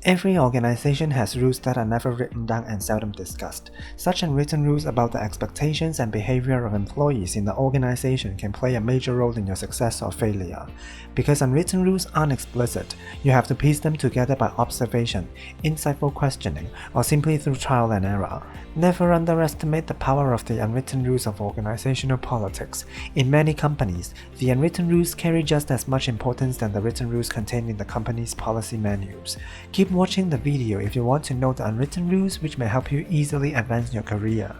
Every organization has rules that are never written down and seldom discussed. Such unwritten rules about the expectations and behavior of employees in the organization can play a major role in your success or failure. Because unwritten rules aren't explicit, you have to piece them together by observation, insightful questioning, or simply through trial and error. Never underestimate the power of the unwritten rules of organizational politics. In many companies, the unwritten rules carry just as much importance than the written rules contained in the company's policy manuals. Keep watching the video if you want to know the unwritten rules which may help you easily advance your career.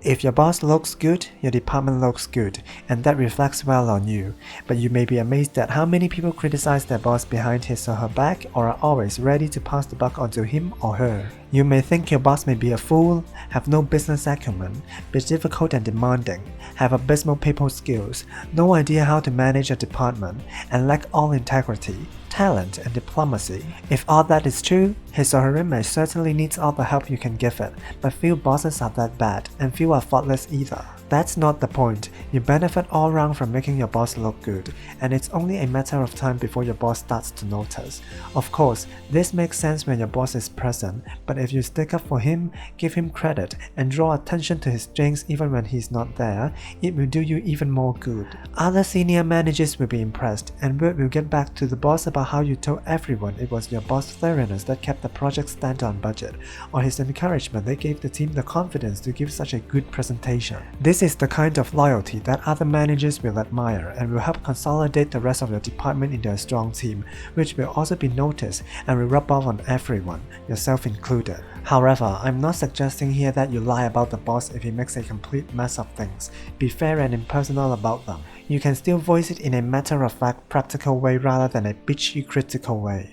If your boss looks good, your department looks good, and that reflects well on you. But you may be amazed at how many people criticize their boss behind his or her back or are always ready to pass the buck onto him or her. You may think your boss may be a fool, have no business acumen, be difficult and demanding, have abysmal people skills, no idea how to manage a department, and lack all integrity, talent, and diplomacy. If all that is true, his or her resume certainly needs all the help you can give it, but few bosses are that bad, and few are faultless either. That's not the point. You benefit all round from making your boss look good, and it's only a matter of time before your boss starts to notice. Of course, this makes sense when your boss is present, but if you stick up for him, give him credit, and draw attention to his strengths even when he's not there, it will do you even more good. Other senior managers will be impressed, and word will get back to the boss about how you told everyone it was your boss' thoroughness that kept the project stand on budget, or his encouragement that gave the team the confidence to give such a good presentation. This is the kind of loyalty that other managers will admire and will help consolidate the rest of your department into a strong team, which will also be noticed and will rub off on everyone, yourself included. However, I'm not suggesting here that you lie about the boss if he makes a complete mess of things. Be fair and impersonal about them. You can still voice it in a matter-of-fact, practical way rather than a bitchy, critical way.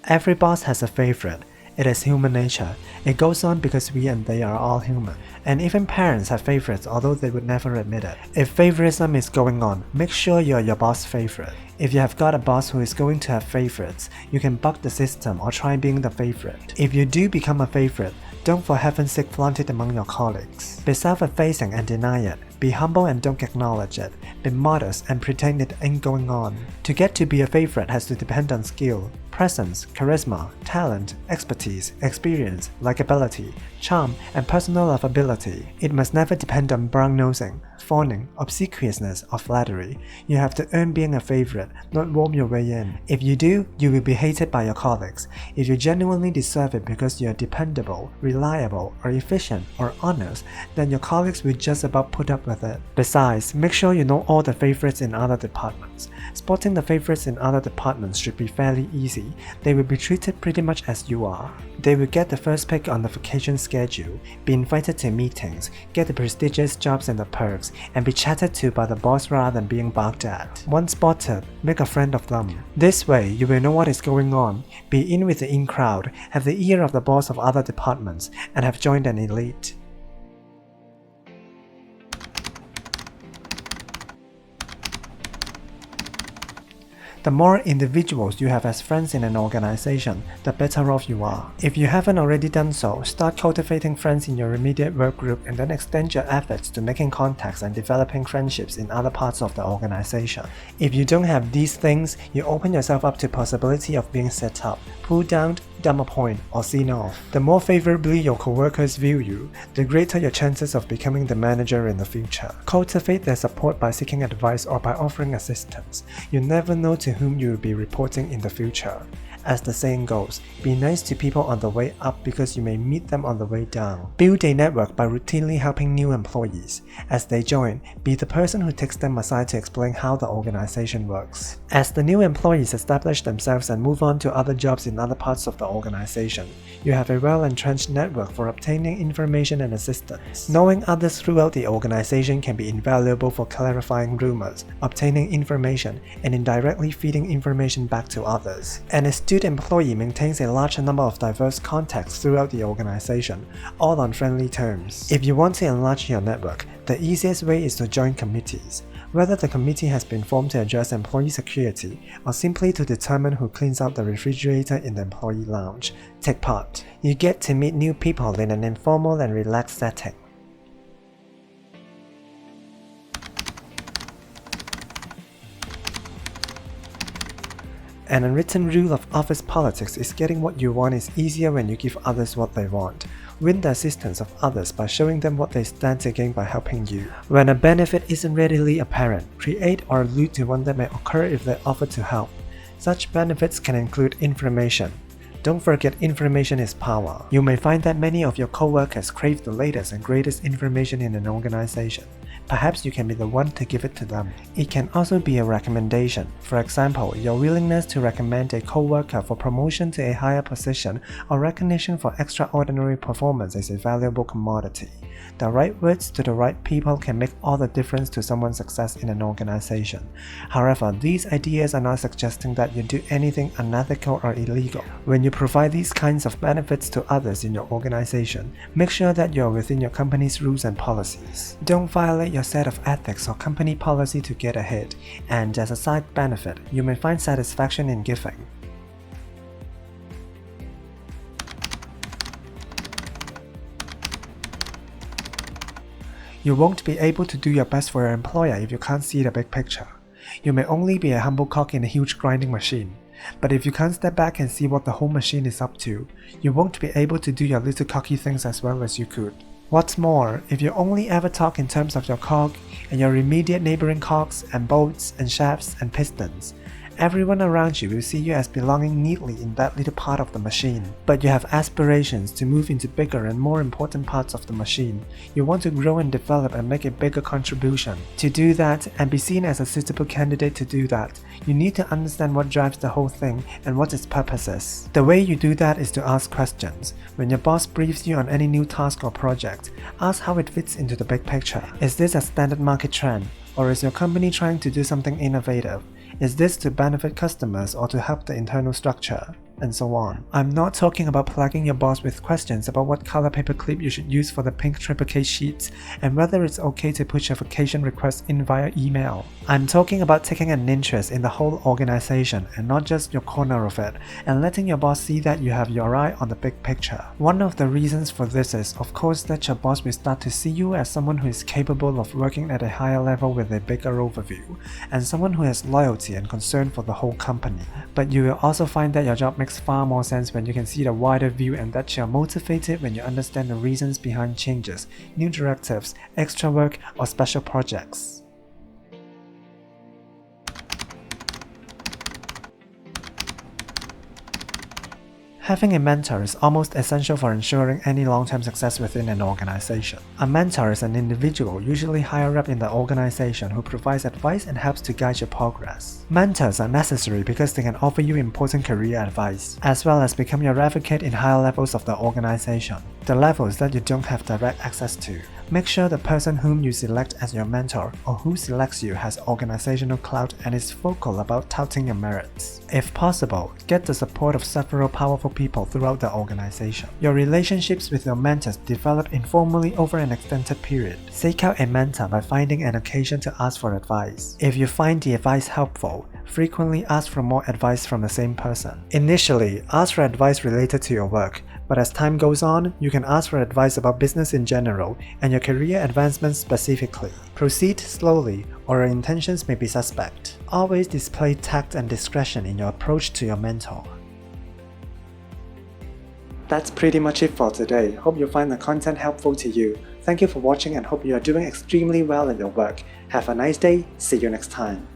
Every boss has a favorite. It is human nature. It goes on because we and they are all human. And even parents have favorites, although they would never admit it. If favoritism is going on, make sure you're your boss' favorite. If you have got a boss who is going to have favorites, you can buck the system or try being the favorite. If you do become a favorite, don't for heaven's sake flaunt it among your colleagues. Be self-effacing and deny it. Be humble and don't acknowledge it. Be modest and pretend it ain't going on. To get to be a favorite has to depend on skill, presence, charisma, talent, expertise, experience, likability, charm, and personal lovability. It must never depend on brown-nosing, fawning, obsequiousness, or flattery. You have to earn being a favorite, not warm your way in. If you do, you will be hated by your colleagues. If you genuinely deserve it because you are dependable, reliable, or efficient, or honest, then your colleagues will just about put up with it. Besides, make sure you know all the favorites in other departments. Spotting the favorites in other departments should be fairly easy. They will be treated pretty much as you are. They will get the first pick on the vacation schedule, be invited to meetings, get the prestigious jobs and the perks, and be chatted to by the boss rather than being barked at. Once spotted, make a friend of them. This way, you will know what is going on, be in with the in crowd, have the ear of the boss of other departments, and have joined an elite. The more individuals you have as friends in an organization, the better off you are. If you haven't already done so, start cultivating friends in your immediate work group and then extend your efforts to making contacts and developing friendships in other parts of the organization. If you don't have these things, you open yourself up to possibility of being set up, pulled down, dumb a point, or seen off. The more favorably your coworkers view you, the greater your chances of becoming the manager in the future. Cultivate their support by seeking advice or by offering assistance. You never know to whom you will be reporting in the future. As the saying goes, be nice to people on the way up because you may meet them on the way down. Build a network by routinely helping new employees. As they join, be the person who takes them aside to explain how the organization works. As the new employees establish themselves and move on to other jobs in other parts of the organization, you have a well-entrenched network for obtaining information and assistance. Knowing others throughout the organization can be invaluable for clarifying rumors, obtaining information, and indirectly feeding information back to others. An astute employee maintains a large number of diverse contacts throughout the organization, all on friendly terms. If you want to enlarge your network, the easiest way is to join committees. Whether the committee has been formed to address employee security or simply to determine who cleans out the refrigerator in the employee lounge, take part. You get to meet new people in an informal and relaxed setting. An unwritten rule of office politics is getting what you want is easier when you give others what they want. Win the assistance of others by showing them what they stand to gain by helping you. When a benefit isn't readily apparent, create or allude to one that may occur if they offer to help. Such benefits can include information. Don't forget, information is power. You may find that many of your co-workers crave the latest and greatest information in an organization. Perhaps you can be the one to give it to them. It can also be a recommendation. For example, your willingness to recommend a co-worker for promotion to a higher position or recognition for extraordinary performance is a valuable commodity. The right words to the right people can make all the difference to someone's success in an organization. However, these ideas are not suggesting that you do anything unethical or illegal. When you provide these kinds of benefits to others in your organization, make sure that you are within your company's rules and policies. Don't violate your set of ethics or company policy to get ahead, and as a side benefit, you may find satisfaction in giving. You won't be able to do your best for your employer if you can't see the big picture. You may only be a humble cog in a huge grinding machine. But if you can't step back and see what the whole machine is up to, you won't be able to do your little cocky things as well as you could. What's more, if you only ever talk in terms of your cog and your immediate neighboring cogs and bolts and shafts and pistons, everyone around you will see you as belonging neatly in that little part of the machine. But you have aspirations to move into bigger and more important parts of the machine. You want to grow and develop and make a bigger contribution. To do that and be seen as a suitable candidate to do that, you need to understand what drives the whole thing and what its purpose is. The way you do that is to ask questions. When your boss briefs you on any new task or project, ask how it fits into the big picture. Is this a standard market trend? Or is your company trying to do something innovative? Is this to benefit customers or to help the internal structure? And so on. I'm not talking about plaguing your boss with questions about what color paperclip you should use for the pink triplicate sheets and whether it's okay to push your vacation request in via email. I'm talking about taking an interest in the whole organization and not just your corner of it, and letting your boss see that you have your eye on the big picture. One of the reasons for this is, of course, that your boss will start to see you as someone who is capable of working at a higher level with a bigger overview, and someone who has loyalty and concern for the whole company. But you will also find that your job makes far more sense when you can see the wider view and that you're motivated when you understand the reasons behind changes, new directives, extra work, or special projects. Having a mentor is almost essential for ensuring any long-term success within an organization. A mentor is an individual, usually higher up in the organization, who provides advice and helps to guide your progress. Mentors are necessary because they can offer you important career advice, as well as become your advocate in higher levels of the organization, the levels that you don't have direct access to. Make sure the person whom you select as your mentor or who selects you has organizational clout and is vocal about touting your merits. If possible, get the support of several powerful people throughout the organization. Your relationships with your mentors develop informally over an extended period. Seek out a mentor by finding an occasion to ask for advice. If you find the advice helpful, frequently ask for more advice from the same person. Initially, ask for advice related to your work, but as time goes on, you can ask for advice about business in general and your career advancement specifically. Proceed slowly, or your intentions may be suspect. Always display tact and discretion in your approach to your mentor. That's pretty much it for today. Hope you find the content helpful to you. Thank you for watching and hope you are doing extremely well in your work. Have a nice day. See you next time.